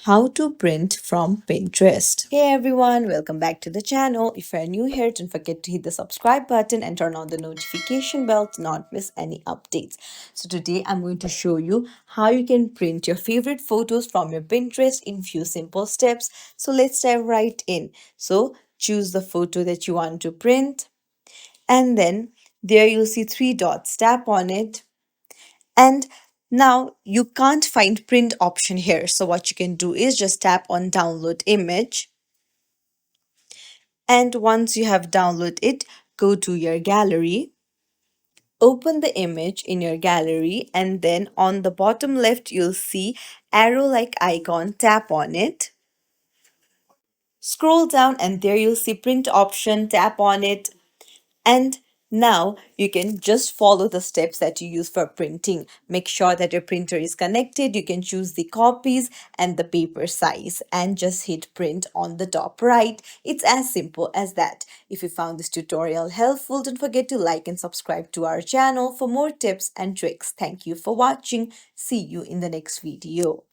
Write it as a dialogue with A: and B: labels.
A: How to print from Pinterest. Hey everyone, welcome back to the channel. If you're new here, don't forget to hit the subscribe button and turn on the notification bell to not miss any updates. So today I'm going to show you how you can print your favorite photos from your Pinterest in few simple steps. So let's dive right in. So choose the photo that you want to print, and then there you'll see three dots. Tap on it, and now you can't find print option here. So what you can do is just tap on download image. And once you have downloaded it, go to your gallery. Open the image in your gallery, and then on the bottom left you'll see arrow like icon. Tap on it. Scroll down and there you'll see print option. Tap on it. And now you can just follow the steps that you use for printing. Make sure that your printer is connected. You can choose the copies and the paper size and just hit print on the top right. It's as simple as that. If you found this tutorial helpful, don't forget to like and subscribe to our channel for more tips and tricks. Thank you for watching. See you in the next video.